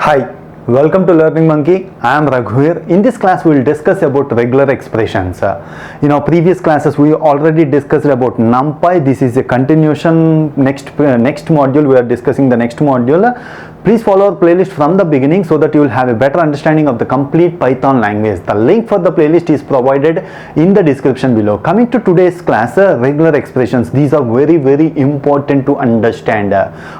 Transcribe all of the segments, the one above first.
Hi, welcome to Learning Monkey. I am Raghuir. In this class, we will discuss about regular expressions. In our previous classes, we already discussed about NumPy. This is a continuation. Next module, we are discussing the next module. Please follow our playlist from the beginning so that you will have a better understanding of the complete Python language. The link for the playlist is provided in the description below. Coming to today's class, regular expressions. These are very important to understand.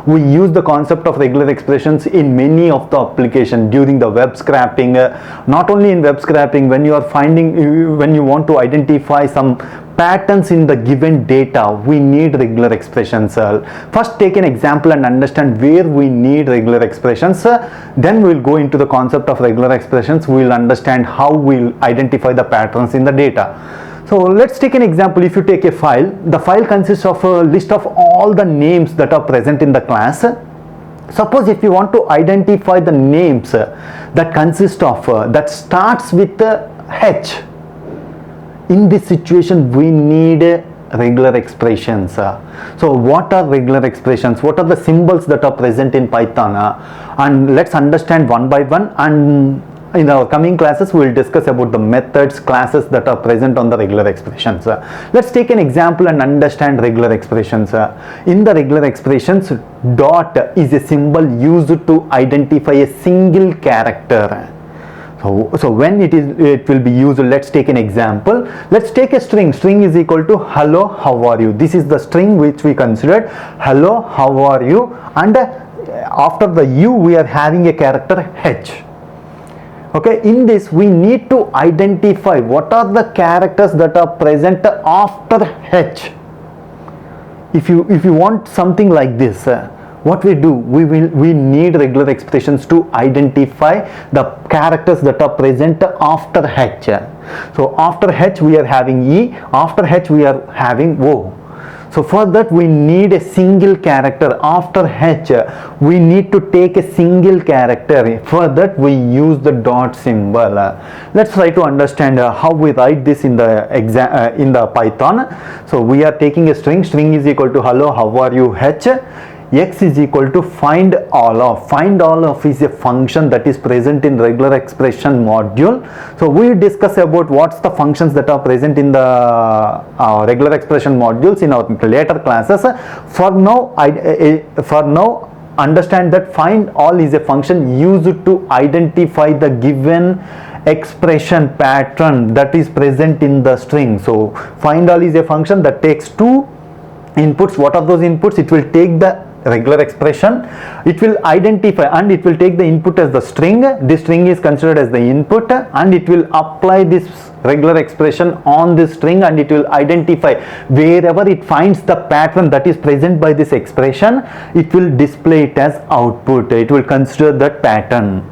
We use the concept of regular expressions in many of the applications during the web scraping. Not only in web scraping, when you want to identify some patterns in the given data, we need regular expressions. First, take an example and understand where we need regular expressions. Then we'll go into the concept of regular expressions. We'll understand how we'll identify the patterns in the data. So let's take an example. If you take a file, the file consists of a list of all the names that are present in the class. Suppose if you want to identify the names that consist of that starts with H, in this situation we need regular expressions. So what are regular expressions? What are the symbols that are present in Python? And let's understand one by one, and in our coming classes we will discuss about the methods, classes that are present on the regular expressions. Let's take an example and understand regular expressions. In the regular expressions, dot is a symbol used to identify a single character. So when it will be used, let's take an example. Let's take a string. String is equal to hello, how are you? This is the string which we considered. Hello, how are you? And after the U we are having a character H. Okay, in this we need to identify what are the characters that are present after H. If you want something like this, what we do, we need regular expressions to identify the characters that are present after H. So after H we are having E, after H we are having O. So for that we need a single character. After H we need to take a single character. For that we use the dot symbol. Let's try to understand how we write this in the Python. So we are taking a string. String is equal to hello, how are you, H. X is equal to find all of. Find all of is a function that is present in regular expression module. So we discuss about what's the functions that are present in the regular expression modules in our later classes. For now, understand that find all is a function used to identify the given expression pattern that is present in the string. So find all is a function that takes two inputs. What are those inputs? It will take the regular expression, it will identify, and it will take the input as the string. This string is considered as the input, and it will apply this regular expression on this string, and it will identify wherever it finds the pattern that is present by this expression, it will display it as output. It will consider that pattern.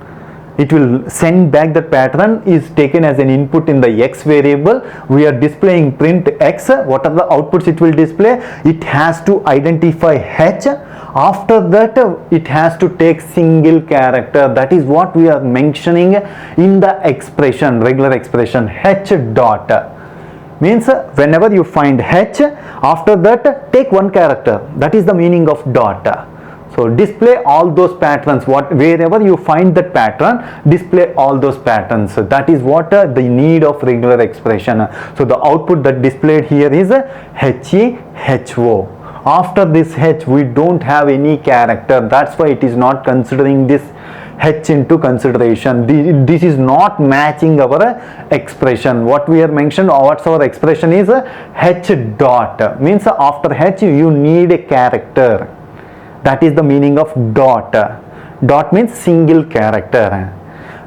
It will send back that pattern is taken as an input in the X variable. We are displaying print X. What are the outputs it will display? It has to identify H. After that it has to take single character. That is what we are mentioning in the expression, regular expression. H dot means whenever you find H, after that take one character. That is the meaning of dot. So display all those patterns. Wherever you find that pattern, display all those patterns. So that is what the need of regular expression. So the output that displayed here is HE, HO. After this H we don't have any character. That's why it is not considering this H into consideration. This is not matching our expression. What we are mentioned, what's our expression is H dot. Means after H you need a character. That is the meaning of dot. Dot means single character.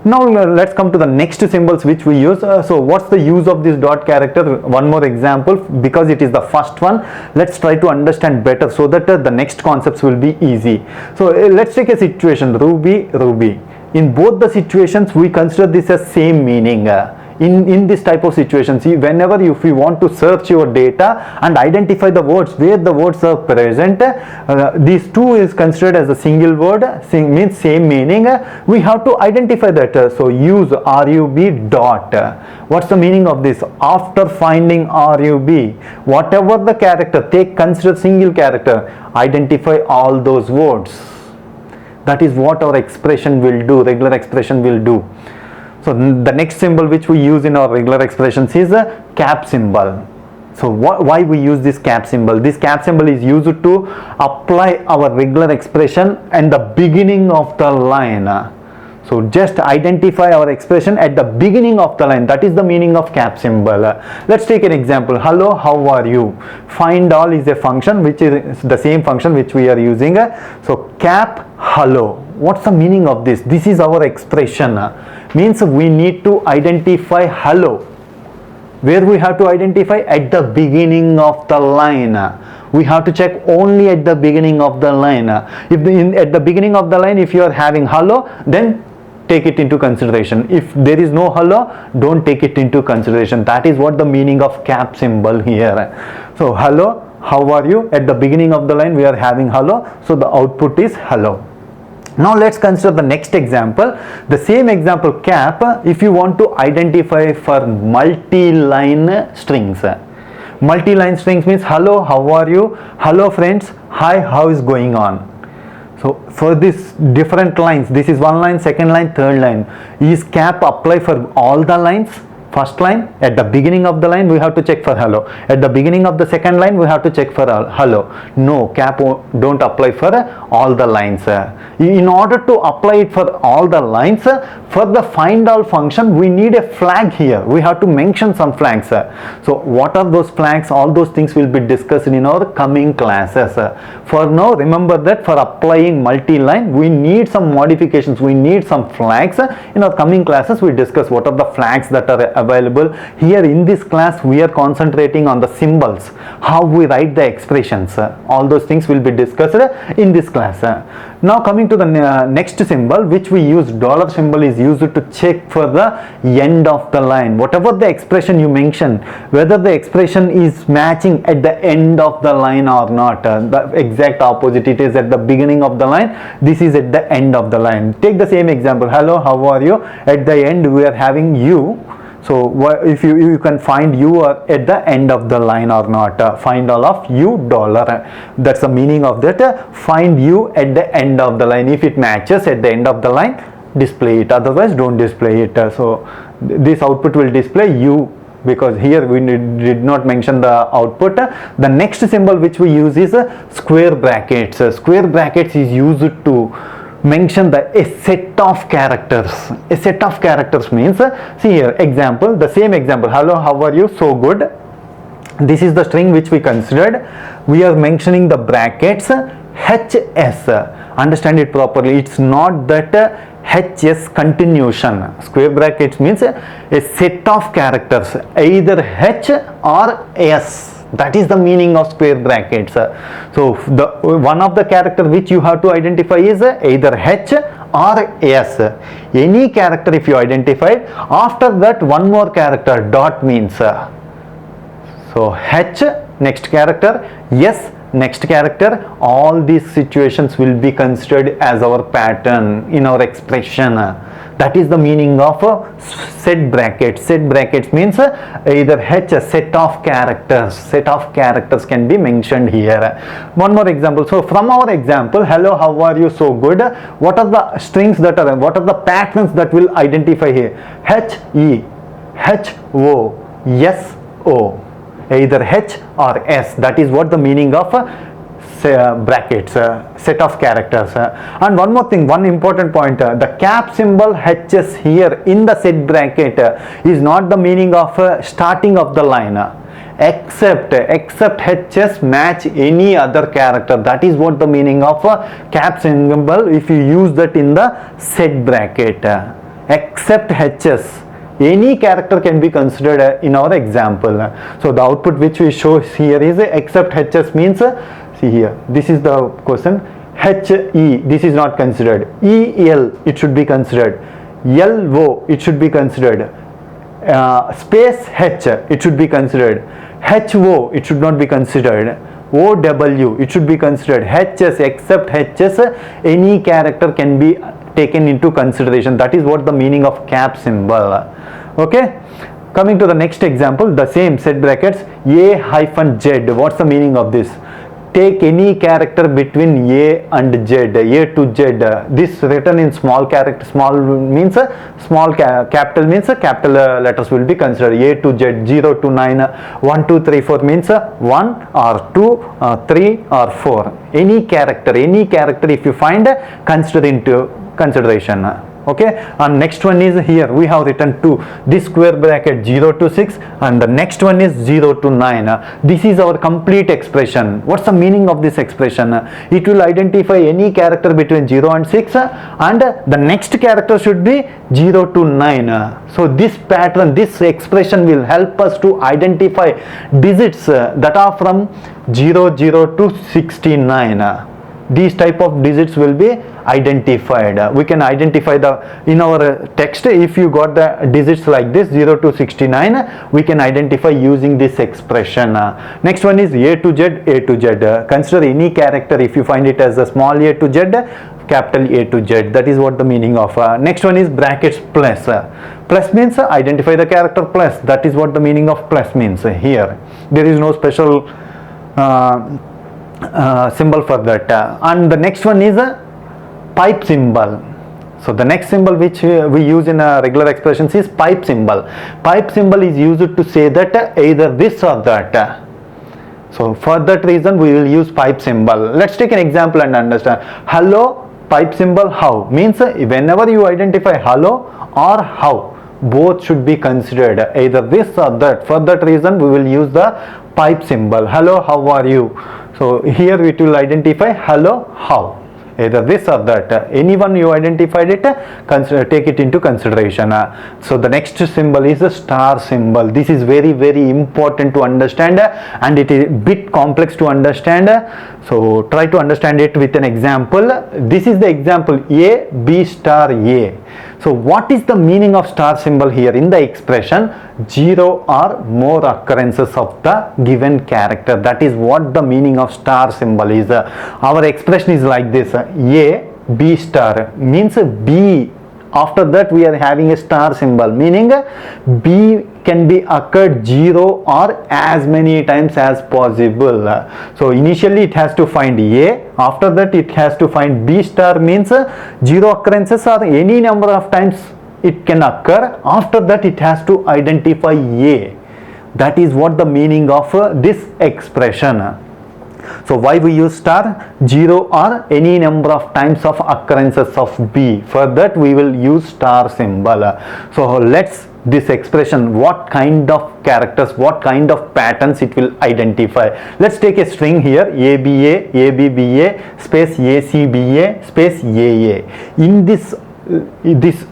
Now let's come to the next symbols which we use. So what's the use of this dot character? One more example, because it is the first one. Let's try to understand better so that the next concepts will be easy. So let's take a situation, Ruby. In both the situations we consider this as same meaning. In this type of situation, see, whenever if you want to search your data and identify the words where the words are present, these two is considered as a single word, means same meaning. We have to identify that. So use RUB dot. What's the meaning of this? After finding RUB, whatever the character, consider single character, identify all those words. That is what our expression will do, regular expression will do. So the next symbol which we use in our regular expressions is a cap symbol. So why we use this cap symbol? This cap symbol is used to apply our regular expression at the beginning of the line. So just identify our expression at the beginning of the line. That is the meaning of cap symbol. Let's take an example. Hello, how are you? Find all is a function which is the same function which we are using. So cap hello. What's the meaning of this? This is our expression. Means we need to identify hello. Where we have to identify? At the beginning of the line. We have to check only at the beginning of the line. If at the beginning of the line, if you are having hello, then take it into consideration. If there is no hello, don't take it into consideration. That is what the meaning of cap symbol here. So hello, how are you? At the beginning of the line we are having hello, so the output is hello. Now let's consider the next example. The same example cap, if you want to identify for multi-line strings. Multi-line strings means hello, how are you? Hello friends, hi, how is going on? So for this different lines, this is one line, second line, third line. Is cap apply for all the lines? First line, at the beginning of the line we have to check for hello. At the beginning of the second line we have to check for hello. No, cap don't apply for all the lines. In order to apply it for all the lines, for the find all function we need a flag here. We have to mention some flags. So what are those flags? All those things will be discussed in our coming classes. For now, remember that for applying multi-line we need some modifications, we need some flags. In our coming classes we discuss what are the flags that are available. Here in this class we are concentrating on the symbols, how we write the expressions. All those things will be discussed in this class. Now coming to the next symbol which we use, dollar symbol is used to check for the end of the line. Whatever the expression you mention, whether the expression is matching at the end of the line or not. The exact opposite, it is at the beginning of the line, this is at the end of the line. Take the same example, hello, how are you? At the end we are having you. So if you can find you at the end of the line or not. Find all of you dollar. That's the meaning of that. Find you at the end of the line. If it matches at the end of the line, display it. Otherwise, don't display it. So this output will display you, because here we did not mention the output. The next symbol which we use is square brackets. Square brackets is used to mention a set of characters. A set of characters means, see here, example, the same example, hello, how are you? So good. This is the string which we considered. We are mentioning the brackets HS. Understand it properly. It's not that HS continuation. Square brackets means a set of characters, either H or S. That is the meaning of square brackets. So the one of the character which you have to identify is either H or S. Any character if you identify, after that one more character, dot means. So H next character, S next character, all these situations will be considered as our pattern in our expression. That is the meaning of set brackets. Set brackets means either H, a set of characters. Set of characters can be mentioned here. One more example. So from our example, hello, how are you? So good. What are the strings that are, what are the patterns that will identify here? H, E, H, O, S, O. Either H or S. That is what the meaning of brackets, set of characters. And one more thing, one important point, the cap symbol HS here in the set bracket is not the meaning of starting of the line. Except HS match any other character. That is what the meaning of cap symbol if you use that in the set bracket. Except HS, any character can be considered in our example. So the output which we show here is except HS means, see here, this is the question, HE, this is not considered. EL, it should be considered. LO, it should be considered. Space H, it should be considered. HO, it should not be considered. OW, it should be considered. HS, except HS, any character can be taken into consideration. That is what the meaning of cap symbol. Okay, Coming to the next example, the same set brackets A hyphen Z. What's the meaning of this? take any character between A and Z, A to Z. This written in small character, small means small, capital means capital letters will be considered. A to Z, 0 to 9, 1, 2, 3, 4 means 1 or 2, 3 or 4. Any character if you find, consider into consideration. Okay, and next one is here we have written 2, this square bracket 0 to 6, and the next one is 0 to 9. This is our complete expression. What's the meaning of this expression? It will identify any character between 0 and 6, and the next character should be 0 to 9. So this pattern, this expression will help us to identify digits that are from 00 to 69. These type of digits will be identified. We can identify in our text, if you got the digits like this 0 to 69, we can identify using this expression. Next one is A to Z. Consider any character if you find it as a small a to z, capital A to Z. That is what the meaning of. Next one is brackets plus. Plus means identify the character plus. That is what the meaning of plus means here. There is no special symbol for that. And the next one is a pipe symbol. So the next symbol which we use in regular expressions is pipe symbol. Pipe symbol is used to say that either this or that. So for that reason we will use pipe symbol. Let's take an example and understand. Hello, pipe symbol how means whenever you identify hello or how, both should be considered, either this or that. For that reason we will use the pipe symbol. Hello, how are you? So here it will identify hello, how, either this or that. Anyone you identified it, take it into consideration. So the next symbol is a star symbol. This is very important to understand, and it is a bit complex to understand. So try to understand it with an example. This is the example, A, B star A. So what is the meaning of star symbol here in the expression? 0 or more occurrences of the given character. That is what the meaning of star symbol is. Our expression is like this. A, B star means B. After that we are having a star symbol, meaning B can be occurred 0 or as many times as possible. So initially it has to find A, after that it has to find B star means 0 occurrences or any number of times it can occur. After that it has to identify A. That is what the meaning of this expression. So why we use star? 0 or any number of times of occurrences of B. For that we will use star symbol. So let's this expression, what kind of characters, what kind of patterns it will identify. Let's take a string here, ABA, ABBA, space ACBA, space AA. In this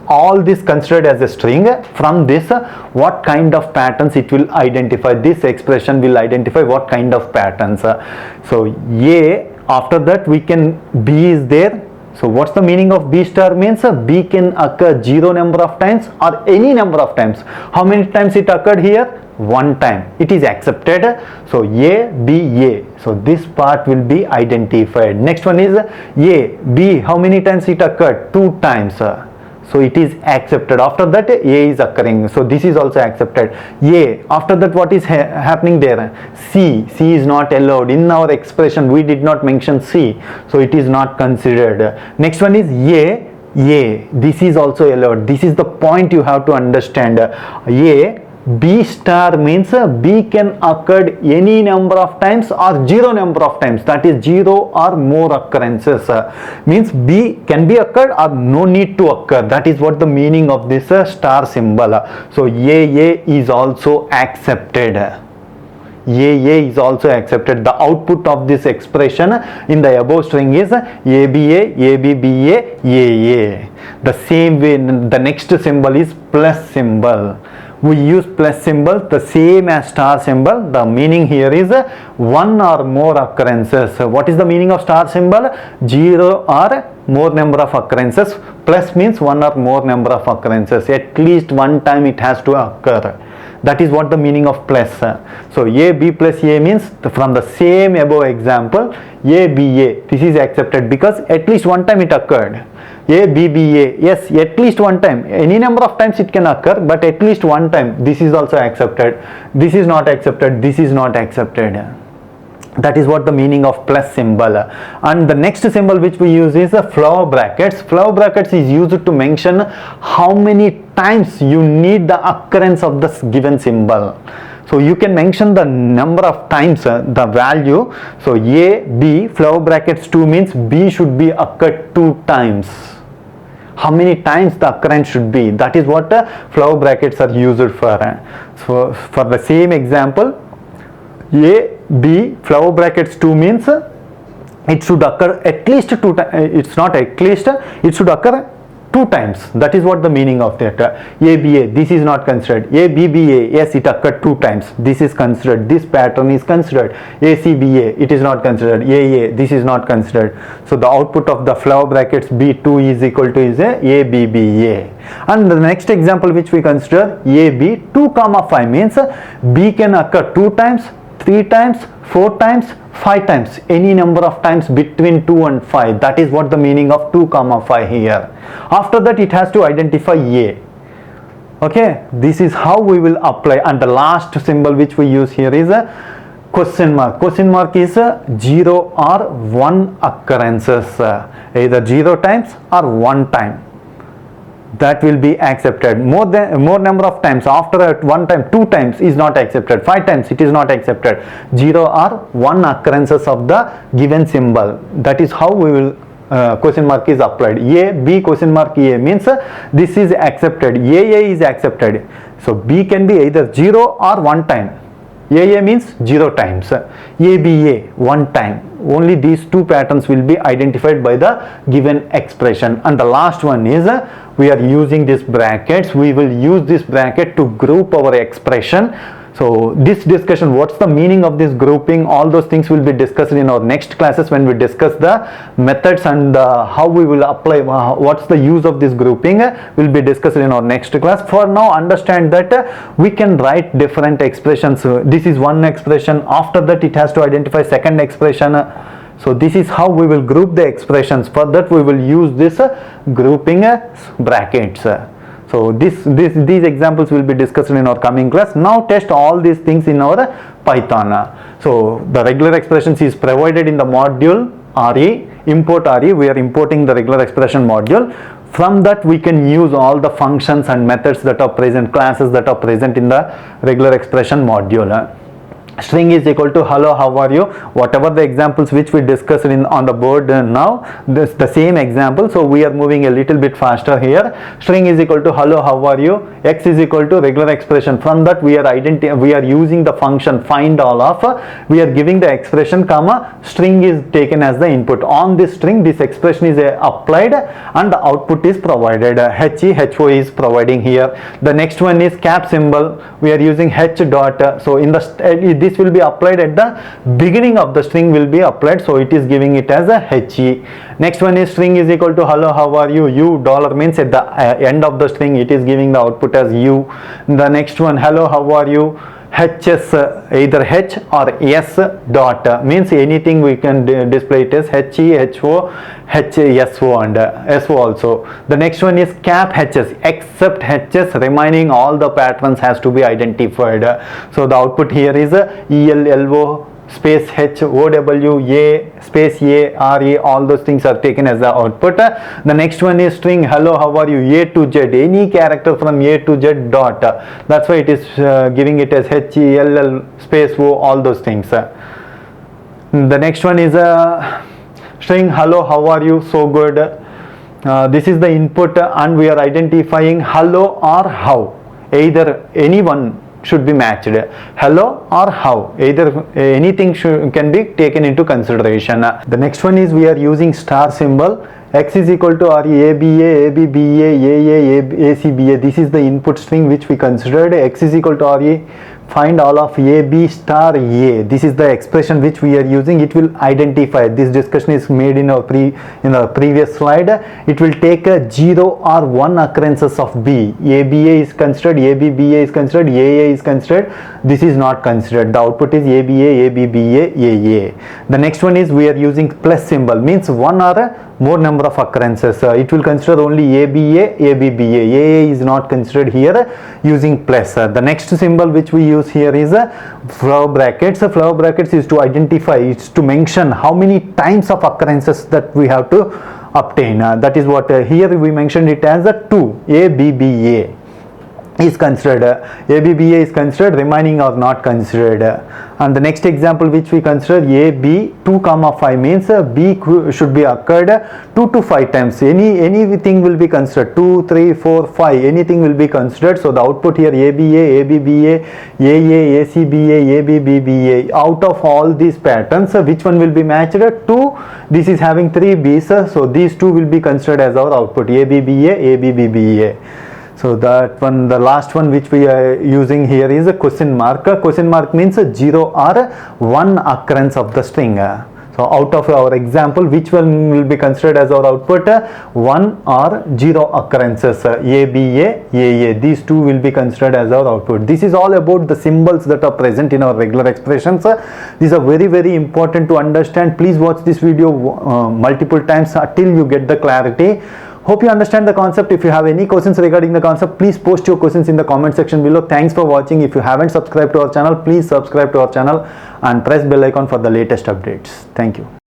all this considered as a string. From this what kind of patterns it will identify. This expression will identify what kind of patterns. So A, after that we can B is there. So what's the meaning of B star means? B can occur 0 number of times or any number of times. How many times it occurred here? One time. It is accepted. So A, B, A. So this part will be identified. Next one is A, B. How many times it occurred? 2 times. So it is accepted. After that A is occurring. So this is also accepted. A. After that what is happening there? C. C is not allowed. In our expression we did not mention C. So it is not considered. Next one is A. A. This is also allowed. This is the point you have to understand. A. B star means B can occur any number of times or 0 number of times. That is 0 or more occurrences. Means B can be occurred or no need to occur. That is what the meaning of this star symbol. So AA is also accepted. AA is also accepted. The output of this expression in the above string is ABA, ABBA, AA. The same way the next symbol is plus symbol. We use plus symbol the same as star symbol. The meaning here is 1 or more occurrences. What is the meaning of star symbol? 0 or more number of occurrences. Plus means 1 or more number of occurrences. At least one time it has to occur. That is what the meaning of plus. So A, B plus A means from the same above example, A, B, A. This is accepted because at least one time it occurred. A, B, B, A. Yes, at least one time. Any number of times it can occur, but at least one time. This is also accepted. This is not accepted. This is not accepted. That is what the meaning of plus symbol. And the next symbol which we use is the flower brackets. Flower brackets is used to mention how many times you need the occurrence of this given symbol. So you can mention the number of times the value. So A, B, flower brackets 2 means B should be occurred 2 times. How many times the occurrence should be, that is what flower brackets are used for. So for the same example, A, B, flower brackets 2 means it should occur at least 2 times. It's not at least, it should occur 2 times. That is what the meaning of that. ABA, this is not considered. ABBA, yes, it occurred 2 times. This is considered. This pattern is considered. ACBA, it is not considered. AA, this is not considered. So the output of the flower brackets B2 is equal to is ABBA. And the next example which we consider, AB 2 comma 5 means B can occur 2 times, 3 times, 4 times, 5 times, any number of times between 2 and 5. That is what the meaning of 2 comma 5 here. After that it has to identify A. Okay, this is how we will apply. And the last symbol which we use here is a question mark. Question mark is 0 or 1 occurrences, either 0 times or 1 time. That will be accepted. More number of times, after 1 time, 2 times is not accepted. 5 times it is not accepted. 0 or 1 occurrences of the given symbol. That is how we will question mark is applied. A, B, question mark A means this is accepted. AA is accepted. So B can be either 0 or 1 time. AA means 0 times. ABA 1 time. Only these 2 patterns will be identified by the given expression. And the last one is we are using these brackets. We will use this bracket to group our expression. So this discussion, what's the meaning of this grouping, all those things will be discussed in our next classes when we discuss the methods and how we will apply, what's the use of this grouping will be discussed in our next class. For now, understand that we can write different expressions. This is one expression. After that it has to identify second expression. So this is how we will group the expressions. For that we will use this grouping brackets. So these examples will be discussed in our coming class. Now test all these things in our Python. So the regular expressions is provided in the module RE, import RE. We are importing the regular expression module. From that we can use all the functions and methods that are present, classes that are present in the regular expression module. String is equal to hello, how are you? Whatever the examples which we discussed on the board now, this the same example. So we are moving a little bit faster here. String is equal to hello, how are you? X is equal to regular expression. From that we are using the function find all of. We are giving the expression comma string is taken as the input. On this string this expression is applied and the output is provided. HO is providing here. The next one is cap symbol. We are using H dot. So in the this will be applied at the beginning of the string will be applied, so it is giving it as a HE. Next one is string is equal to hello, how are you? U dollar means at the end of the string it is giving the output as U. The next one, hello, how are you? HS, either H or S dot means anything we can display it as HE, HO, HSO and SO also. The next one is cap HS, except HS, remaining all the patterns has to be identified. So the output here is ELLO space H O W A space A R A, all those things are taken as the output. The next one is string hello, how are you? A to Z, any character from A to Z dot. That's why it is giving it as H E L L space O, all those things. The next one is string hello, how are you? So good. This is the input and we are identifying hello or how. Either anyone should be matched, hello or how, either anything can be taken into consideration. The next one is we are using star symbol. X is equal to RE, ABA, ABBA, AA, ACBA. This is the input string which we considered. X is equal to RE, find all of AB star A. This is the expression which we are using. It will identify. This discussion is made in our previous slide. It will take a 0 or 1 occurrences of B. ABA is considered, ABBA is considered, AA is considered. this is not considered. The output is ABA, ABBA, AA. The next one is we are using plus symbol, means one or more number of occurrences. It will consider only ABA, ABBA. AA is not considered here using plus. The next symbol which we use here is flower brackets. Flower brackets is to identify, it's to mention how many times of occurrences that we have to obtain. That is what here we mentioned it as a 2, ABBA is considered, ABBA is considered, remaining are not considered. And the next example which we consider, AB 2, 5 means B should be occurred 2 to 5 times. Anything will be considered, 2, 3, 4, 5, anything will be considered. So the output here ABA, ABBA, AA, ACBA, ABBA. Out of all these patterns, which one will be matched? 2. This is having 3 B's, so these 2 will be considered as our output, ABBA, ABBA. So that one, the last one which we are using here is a question mark. Question mark means 0 or 1 occurrence of the string. So out of our example, which one will be considered as our output? 1 or 0 occurrences, ABA, AA. These 2 will be considered as our output. This is all about the symbols that are present in our regular expressions. These are very, very important to understand. Please watch this video multiple times until you get the clarity. Hope you understand the concept. If you have any questions regarding the concept, please post your questions in the comment section below. Thanks for watching. If you haven't subscribed to our channel, please subscribe to our channel and press bell icon for the latest updates. Thank you.